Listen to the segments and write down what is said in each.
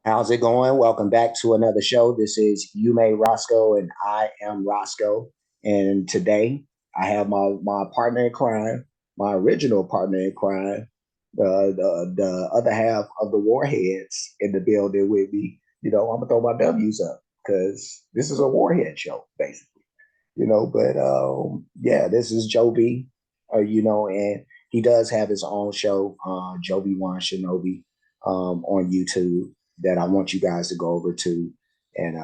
How's it going? Welcome back to another show. This is You May Roscoe, and I am Roscoe. And today I have my partner in crime, my original partner in crime, the other half of the Warheads in the building with me. I'm gonna throw my W's up because this is a Warhead show, basically. But yeah, this is Jovi, and he does have his own show, Jovi One Shinobi, on YouTube that I want you guys to go over to and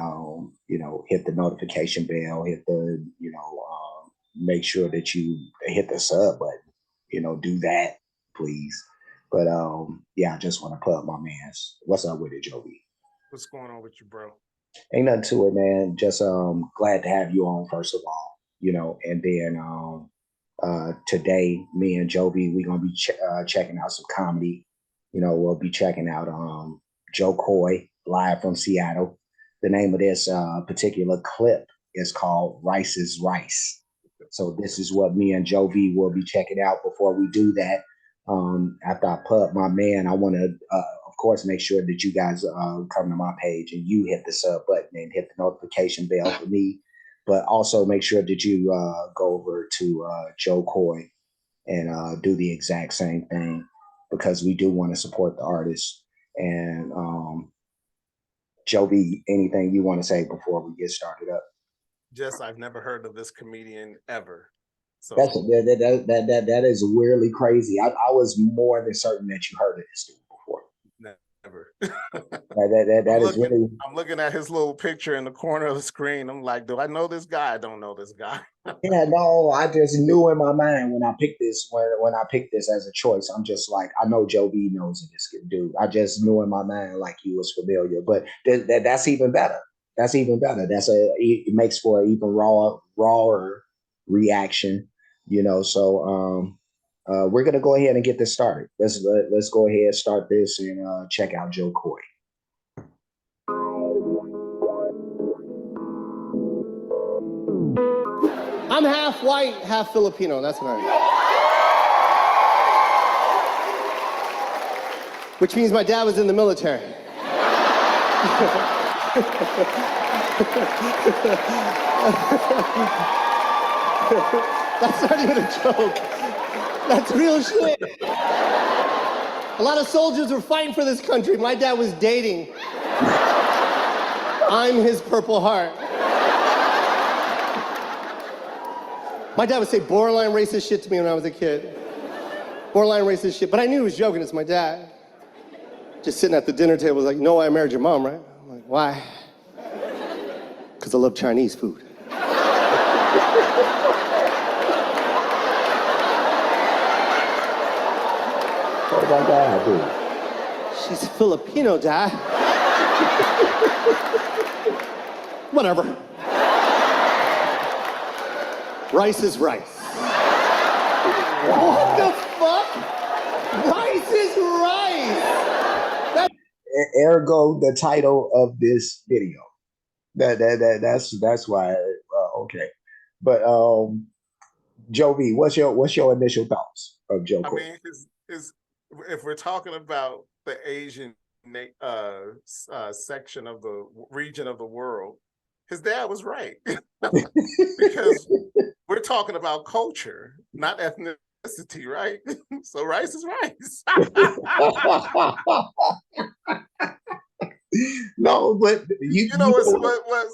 hit the notification bell, hit the make sure that you hit the sub button. Do that, please. But yeah, I just want to put up my man's. What's up with it, Jovi? What's going on with you, bro? Ain't nothing to it, man. Just glad to have you on first of all, and then today me and Jovi we're gonna be checking out some comedy. We'll be checking out Jo Koy live from Seattle. The name of this particular clip is called Rice is Rice. So this is what me and Jovi will be checking out. Before we do that, after I put up my man, I want to of course make sure that you guys come to my page and you hit the sub button and hit the notification bell for me, but also make sure that you go over to Jo Koy and do the exact same thing because we do want to support the artists. And Jovi, anything you want to say before we get started up? Just I've never heard of this comedian ever. So That is weirdly crazy. I was more than certain that you heard of this dude before. never. That is really. I'm looking at his little picture in the corner of the screen. I'm like, do I know this guy? I don't know this guy. Yeah, no, I just knew in my mind when I picked this when I picked this as a choice. I'm just like, I know Joe B knows this dude. I just knew in my mind like he was familiar, but that's even better. That's even better. It makes for an even rawer reaction, So we're gonna go ahead and get this started. Let's go ahead and start this and check out Jo Koy. I'm half white, half Filipino. That's what I am. Which means my dad was in the military. That's not even a joke. That's real shit. A lot of soldiers were fighting for this country. My dad was dating. I'm his Purple Heart. My dad would say borderline racist shit to me when I was a kid. Borderline racist shit, but I knew he was joking. It's my dad. Just sitting at the dinner table, was like, you know why I married your mom, right? I'm like, why? Because I love Chinese food. Oh my God, dude. She's Filipino, Dad. Whatever. Rice is rice. What the fuck? Rice is rice. Ergo, the title of this video. That's why. Okay, but Jovi, what's your initial thoughts of Jo Koy? I mean, if we're talking about the Asian section of the region of the world, his dad was right. Because we're talking about culture, not ethnicity, right? So rice is rice. No, but you know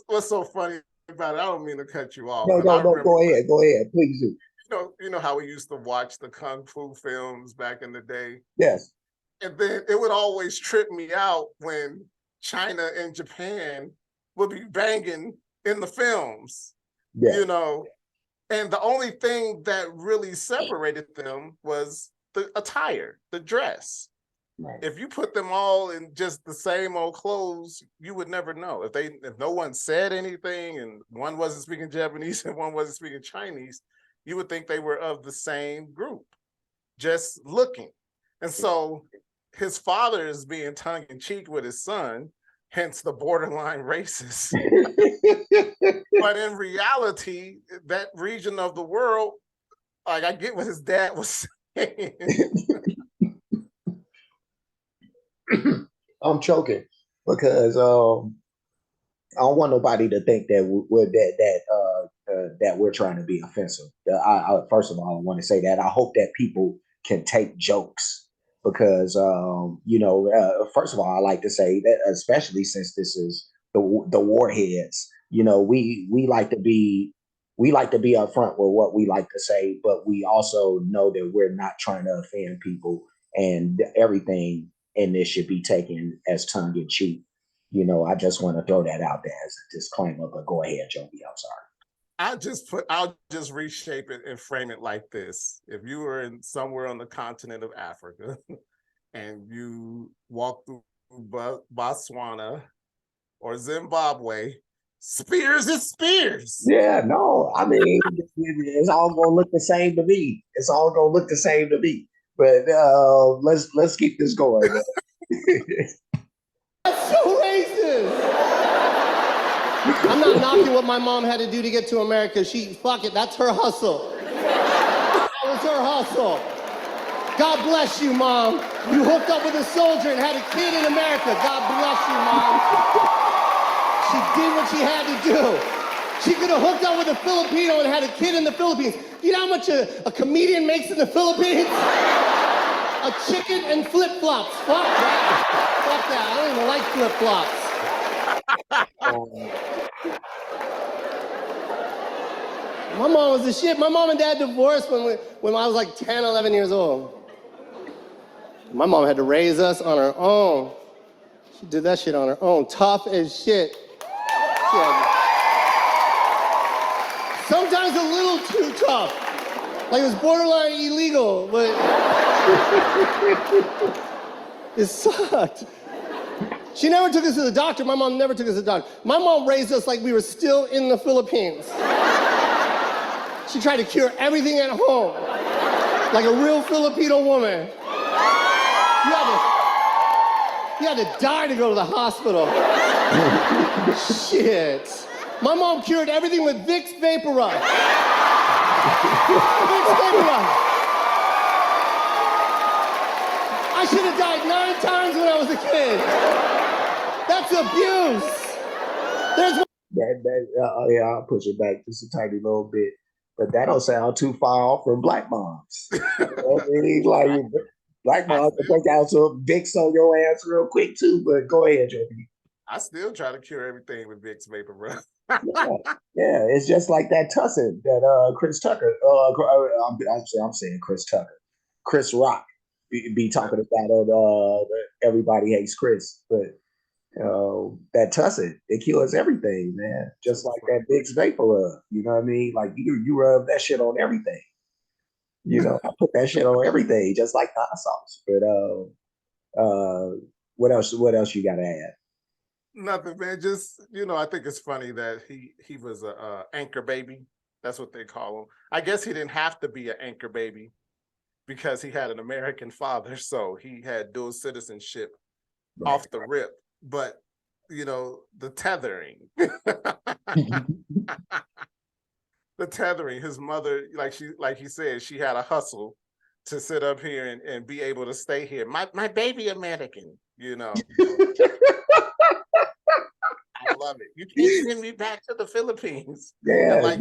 what's so funny about it? I don't mean to cut you off. No, go ahead, please do. You know how we used to watch the kung fu films back in the day? Yes. And then it would always trip me out when China and Japan would be banging in the films, and the only thing that really separated them was the attire, the dress. Right. If you put them all in just the same old clothes, you would never know. If no one said anything and one wasn't speaking Japanese and one wasn't speaking Chinese, you would think they were of the same group, just looking. And so his father is being tongue-in-cheek with his son, hence the borderline racist. But in reality, that region of the world, like, I get what his dad was saying. I'm choking. because I don't want nobody to think that that we're trying to be offensive. First of all, I want to say that I hope that people can take jokes because first of all, I like to say that, especially since this is the warheads. We like to be upfront with what we like to say, but we also know that we're not trying to offend people, and everything in this should be taken as tongue in cheek. I just want to throw that out there as a disclaimer, but go ahead, Jovi. I'm sorry. I'll just reshape it and frame it like this. If you were in somewhere on the continent of Africa and you walk through Botswana or Zimbabwe, spears is spears. Yeah, no, I mean, it's all gonna look the same to me. It's all gonna look the same to me. But let's keep this going. That's so racist. I'm not knocking what my mom had to do to get to America. Fuck it, that's her hustle. That was her hustle. God bless you, Mom. You hooked up with a soldier and had a kid in America. God bless you, Mom. She did what she had to do. She could have hooked up with a Filipino and had a kid in the Philippines. You know how much a comedian makes in the Philippines? A chicken and flip-flops. Fuck that. Fuck that. I don't even like flip-flops. My mom was the shit. My mom and dad divorced when I was like 10, 11 years old. My mom had to raise us on her own. She did that shit on her own. Tough as shit. Sometimes a little too tough. Like it was borderline illegal, but it sucked. She never took us to the doctor. My mom never took us to the doctor. My mom raised us like we were still in the Philippines. She tried to cure everything at home, like a real Filipino woman. You had to die to go to the hospital. Shit. My mom cured everything with Vicks VapoRub. Vicks VapoRub. I should have died 9 times when I was a kid. That's abuse. Yeah, I'll push it back just a tiny little bit, but that don't sound too far off from black moms. Like black moms can break out some Vicks on your ass real quick too. But go ahead, Jovi. I still try to cure everything with Vicks VapoRub. Yeah, it's just like that tussin that Chris Tucker. I'm saying Chris Tucker, Chris Rock be talking about it. Everybody hates Chris, but that tussin, it cures everything, man. Just like that Vicks VapoRub. You know what I mean? Like you rub that shit on everything. I put that shit on everything, just like hot sauce. But what else? What else you got to add? Nothing, man. Just I think it's funny that he was a anchor baby. That's what they call him. I guess he didn't have to be an anchor baby because he had an American father, so he had dual citizenship off the rip. But the tethering, the tethering. His mother, like he said, she had a hustle to sit up here and be able to stay here. My baby American, I love it. You can't send me back to the Philippines. Yeah. And like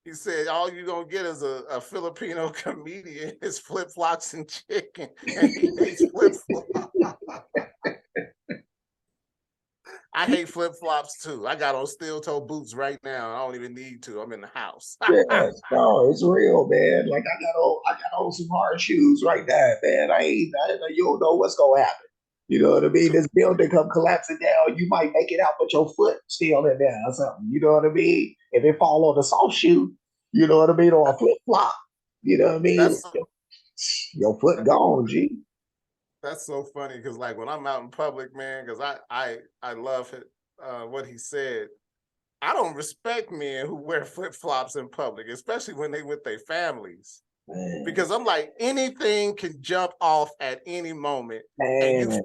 he said, all you're going to get is a Filipino comedian, his flip-flops and chicken. And he hates flip-flops. I hate flip-flops too. I got on steel-toe boots right now. I don't even need to. I'm in the house. Yeah, no, it's real, man. Like I got on some hard shoes right now, man. You don't know what's gonna happen. You know what I mean? This building come collapsing down, you might make it out, but your foot still in there or something. You know what I mean? If it fall on a soft shoe, you know what I mean, or a flip flop, you know what I mean? Your foot gone, G. That's so funny because like when I'm out in public, man, because I love it, what he said. I don't respect men who wear flip-flops in public, especially when they with their families. Man. Because I'm like, anything can jump off at any moment. Man. And you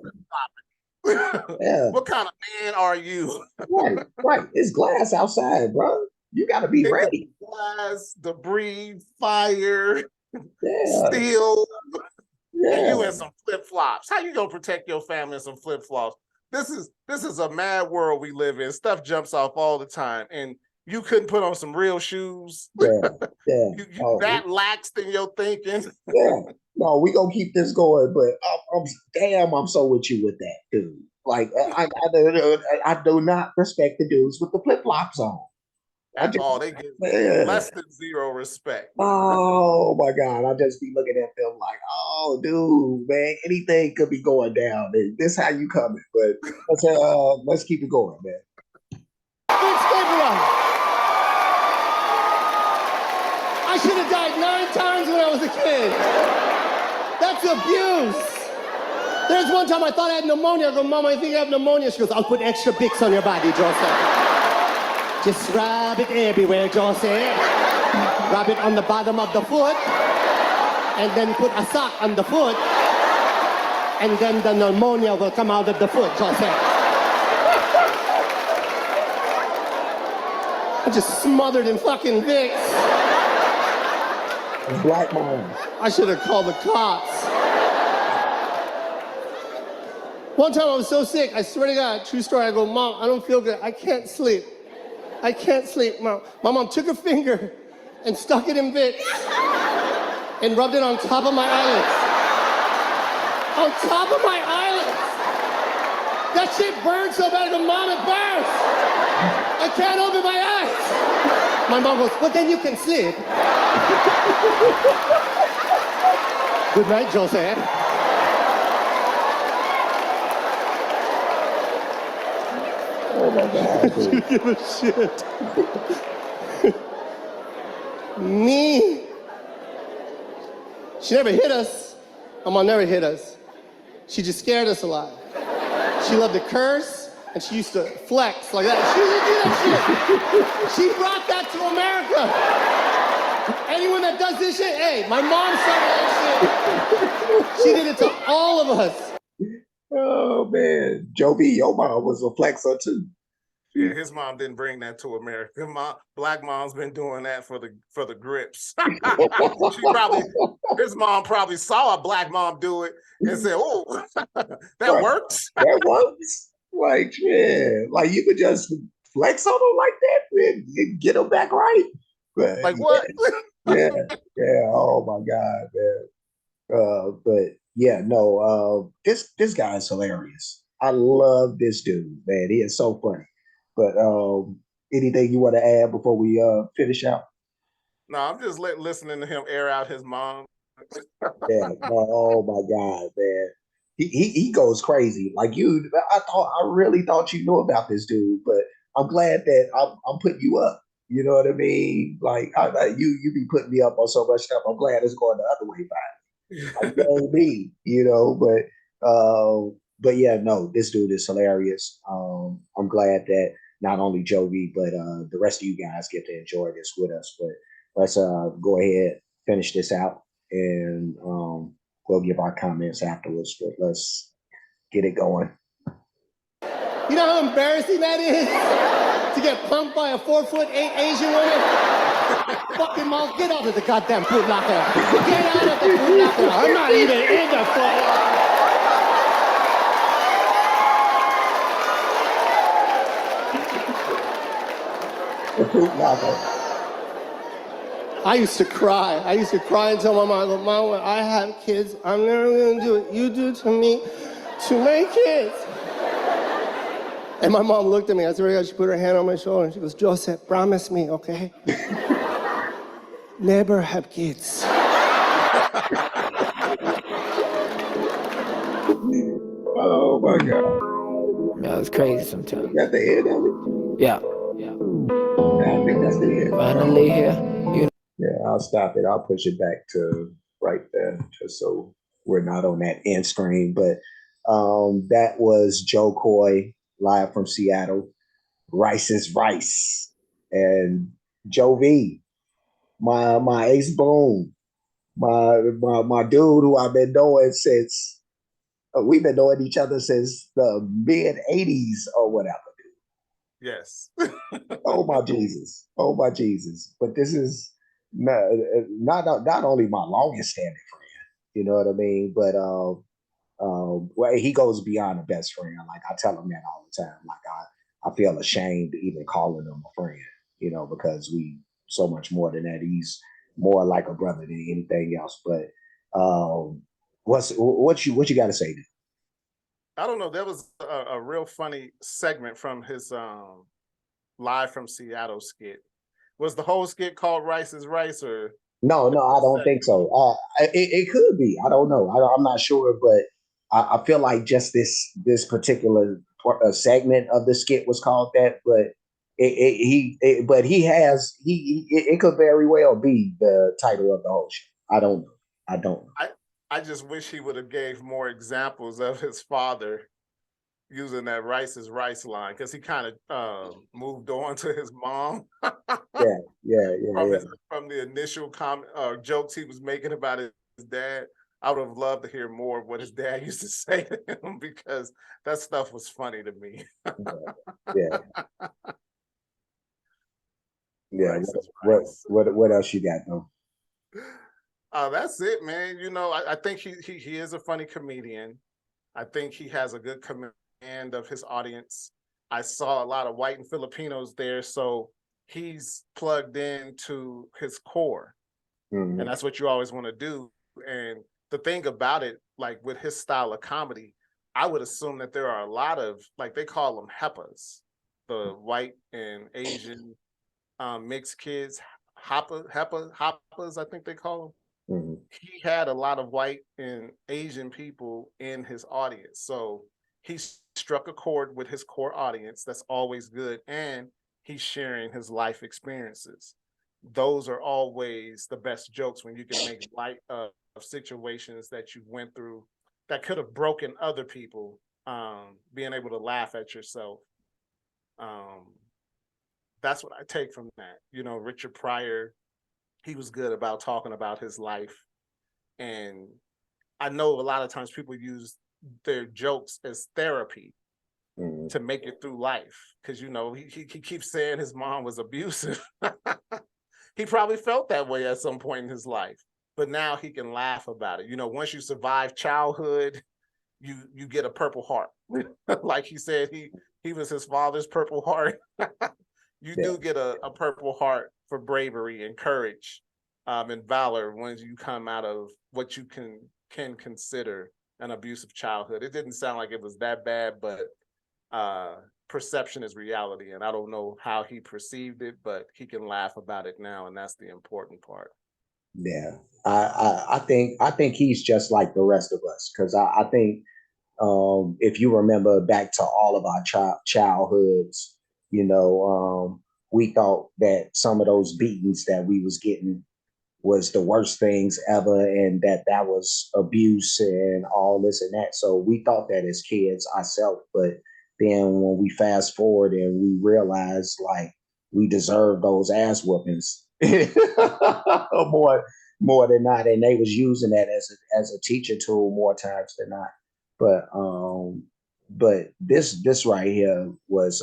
flip-flopping. Yeah. What kind of man are you? Right. It's glass outside, bro. You got to be ready. Glass, debris, fire, steel. Yeah. And you in some flip-flops. How you gonna protect your family in some flip-flops? this is a mad world we live in. Stuff jumps off all the time, and you couldn't put on some real shoes. Yeah, yeah. You that laxed in your thinking. Yeah. No, we gonna keep this going, but I'm so with you with that, dude. Like I do not respect the dudes with the flip flops on. At all, they get less than zero respect. Oh my God, I just be looking at them like, oh, dude, man, anything could be going down. This how you coming, but let's keep it going, man. I should have died 9 times when I was a kid. That's abuse. There's one time I thought I had pneumonia. I go, Mom, I think I have pneumonia. She goes, I'll put extra Bix on your body, Joseph. Just rub it everywhere, Joseph. Rub it on the bottom of the foot. And then put a sock on the foot. And then the pneumonia will come out of the foot, Joseph. I'm just smothered in fucking Vicks. Black mom. I should have called the cops. One time I was so sick, I swear to God, true story, I go, Mom, I don't feel good. I can't sleep. I can't sleep, Mom. My mom took her finger and stuck it in Vicks and rubbed it on top of my eyelids. On top of my eyelids. That shit burned so bad, I go, Mom, it burns. I can't open my eyes. My mom goes, well, then you can sleep. Good night, Joseph. Oh my God. You give a shit. Me? She never hit us. My mom never hit us. She just scared us a lot. She loved to curse, and she used to flex like that. She didn't do that shit. She brought that to America. Anyone that does this shit, hey, my mom started that shit. She did it to all of us. Oh man, Jovi, your mom was a flexer too. Yeah, his mom didn't bring that to America. Black mom's been doing that for the grips. His mom probably saw a black mom do it and said, "Oh, that works." That works. Like, yeah, like you could just flex on them like that and get them back right. But, like what? Yeah. Oh my God, man. But yeah, no. This guy is hilarious. I love this dude, man. He is so funny. But anything you want to add before we finish out? No, I'm just listening to him air out his mom. Yeah. Oh my God, man. He goes crazy. Like you, I really thought you knew about this dude, but I'm glad that I'm putting you up. You know what I mean? Like you be putting me up on so much stuff. I'm glad it's going the other way by. Like, me, you know, but yeah, no, this dude is hilarious. I'm glad that not only Jovi, but the rest of you guys get to enjoy this with us. But let's go ahead, finish this out, and we'll give our comments afterwards. But let's get it going. You know how embarrassing that is? To get punked by a 4'8" Asian woman? Fucking mom, get out of the goddamn foot locker. Get out of the foot locker. I'm not even in the foot locker. I used to cry. I used to cry and tell my mom, Mom, when I have kids, I'm never gonna do what you do to me to my kids. And my mom looked at me. I swear to God, she put her hand on my shoulder and she goes, Joseph, promise me, okay? Never have kids. Oh my God. Yeah, it's crazy sometimes. That's the end of it? Yeah. I think that's the end. Finally here. Yeah, I'll stop it. I'll push it back to right there, just so we're not on that end screen. But that was Jo Koy, live from Seattle. Rice is Rice. And Jovi, my ace boom, my dude who I've been knowing since we've been knowing each other since the mid 80s or whatever. Yes. Oh my Jesus. Oh my Jesus. But this is not only my longest standing friend, you know what I mean? But well, he goes beyond a best friend. Like I tell him that all the time. Like I feel ashamed even calling him a friend, because we so much more than that. He's more like a brother than anything else. But what you got to say? I don't know. There was a real funny segment from his live from Seattle skit. Was the whole skit called Rice is Rice, or No, I don't think so. It could be. I don't know. I'm not sure, but I feel like just this particular segment of the skit was called that. But but it could very well be the title of the whole show. I don't know. I don't know. I just wish he would have gave more examples of his father using that Rice is Rice line, because he kind of moved on to his mom. Yeah. From the initial jokes he was making about his dad. I would have loved to hear more of what his dad used to say to him, because that stuff was funny to me. Yeah. Rice is Rice. What else you got though? That's it, man. I think he is a funny comedian. I think he has a good command of his audience. I saw a lot of white and Filipinos there, so he's plugged into his core. Mm-hmm. And that's what you always want to do. And the thing about it, like with his style of comedy, I would assume that there are a lot of, like, they call them HEPAs, the white and Asian mixed kids, HEPAs, I think they call them. Mm-hmm. He had a lot of white and Asian people in his audience. So he struck a chord with his core audience. That's always good. And he's sharing his life experiences. Those are always the best jokes, when you can make light of situations that you went through that could have broken other people, being able to laugh at yourself. That's what I take from that. Richard Pryor, he was good about talking about his life. And I know a lot of times people use their jokes as therapy to make it through life. Because, he keeps saying his mom was abusive. He probably felt that way at some point in his life, but now he can laugh about it. Once you survive childhood, you get a Purple Heart. Like he said, he was his father's Purple Heart. You do get a Purple Heart for bravery and courage, and valor once you come out of what you can consider an abusive childhood. It didn't sound like it was that bad, but perception is reality, and I don't know how he perceived it, but he can laugh about it now, and that's the important part. Yeah, I think he's just like the rest of us, because I think if you remember back to all of our childhoods, we thought that some of those beatings that we was getting was the worst things ever, and that was abuse and all this and that. So we thought that as kids ourselves, but then when we fast forward and we realize like we deserve those ass whoopings more than not, and they was using that as a teacher tool more times than not. But this right here was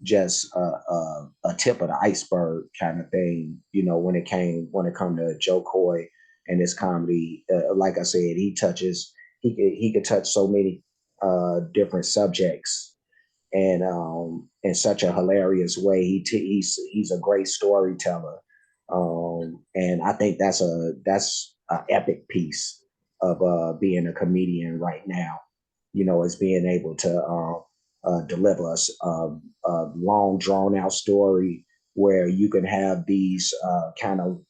just a tip of the iceberg kind of thing, when it come to Jo Koy and his comedy. Like I said, he could touch so many different subjects, and in such a hilarious way. He's a great storyteller, and I think that's an epic piece of being a comedian right now. Is being able to deliver us a long, drawn out story where you can have these kind of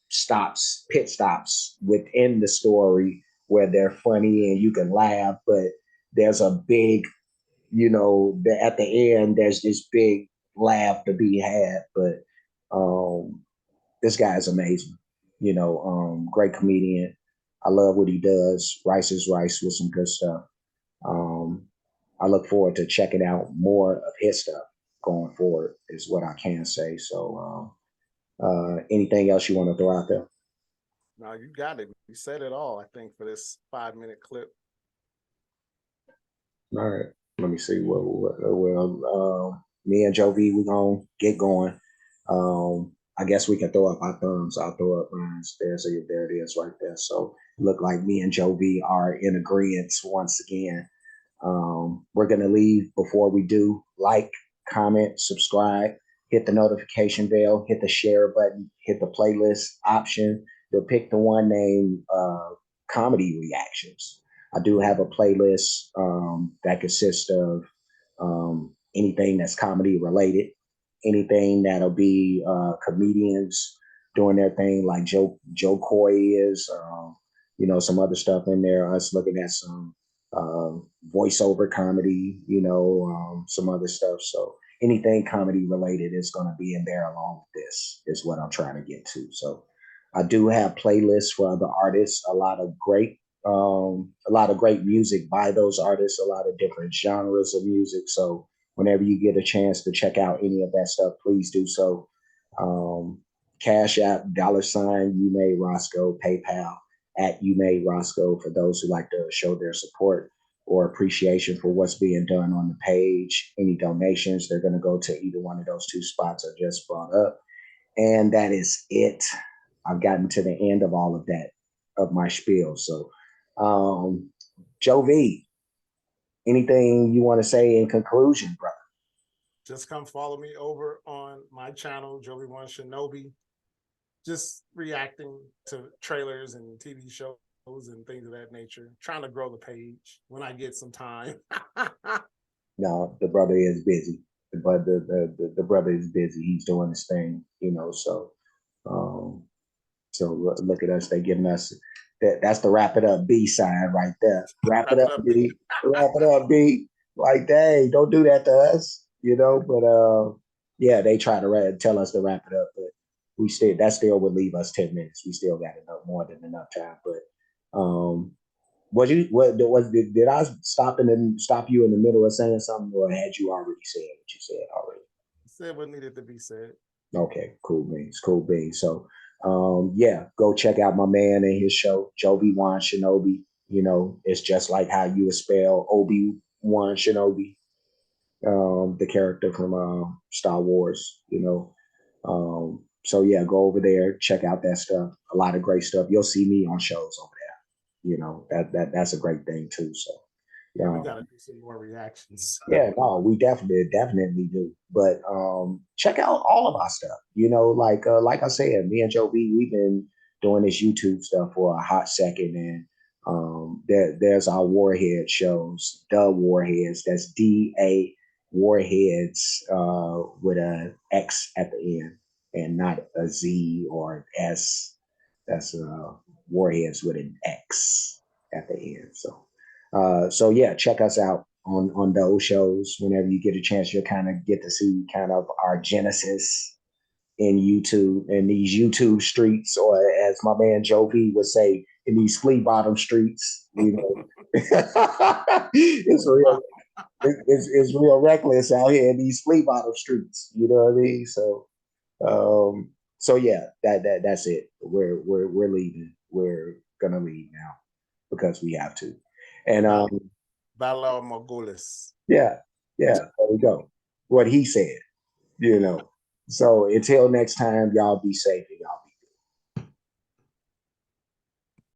pit stops within the story where they're funny and you can laugh, but there's a big, at the end, there's this big laugh to be had. But this guy is amazing, great comedian. I love what he does. Rice is Rice with some good stuff. I look forward to checking out more of his stuff going forward, is what I can say. So, anything else you want to throw out there? No, you got it. You said it all, I think, for this 5-minute clip. All right. Let me see. Me and Jovi, we're going to get going. I guess we can throw up our thumbs. I'll throw up mine there. So there it is right there. So look like me and Jovi are in agreement once again. We're going to leave. Before we do, like, comment, subscribe, hit the notification bell, hit the share button, hit the playlist option. You'll pick the one named comedy reactions. I do have a playlist that consists of anything that's comedy related, anything that'll be comedians doing their thing, like Jo Koy is, some other stuff in there. Us looking at some voiceover comedy, some other stuff. So anything comedy related is going to be in there along with this. Is what I'm trying to get to. So I do have playlists for other artists. A lot of great music by those artists. A lot of different genres of music. So whenever you get a chance to check out any of that stuff, please do so. Cash App, $ You Made Roscoe, PayPal at You Made Roscoe for those who like to show their support or appreciation for what's being done on the page. Any donations, they're going to go to either one of those two spots I just brought up. And that is it. I've gotten to the end of all of that, of my spiel. So, Jovi, anything you want to say in conclusion, brother? Just come follow me over on my channel, Jovi One Shinobi. Just reacting to trailers and TV shows and things of that nature. Trying to grow the page when I get some time. No, the brother is busy. The brother is busy. He's doing his thing, So, look at us. They giving us that's the wrap it up B sign right there. Wrap it up B. Wrap it up B. Like, dang, don't do that to us, But yeah, they try to tell us to wrap it up, but that still would leave us 10 minutes. We still got more than enough time. But did I stop you in the middle of saying something, or had you already said what you said already? Said what needed to be said. Okay, cool beans. So yeah, go check out my man and his show, Jovi Wan Shinobi. It's just like how you would spell Obi-Wan Shinobi, the character from Star Wars, So yeah, go over there, check out that stuff. A lot of great stuff. You'll see me on shows over there. That's a great thing too. So yeah, we gotta do some more reactions. Yeah, no, we definitely do. But check out all of our stuff. Like I said, me and Jovi, we've been doing this YouTube stuff for a hot second, and there's our Warhead shows, the Warheads. That's DA Warheads with a X at the end, and not a Z or an S. That's Warheads with an X at the end. So yeah, check us out on those shows. Whenever you get a chance, you'll kind of get to see kind of our genesis in YouTube, in these YouTube streets, or as my man Jovi would say, in these flea bottom streets. It's real. It's real reckless out here in these flea bottom streets. You know what I mean? So yeah, that's it. We're leaving. We're gonna leave now because we have to. And Battle of Mogulis. Yeah, there we go. What he said, So until next time, y'all be safe and y'all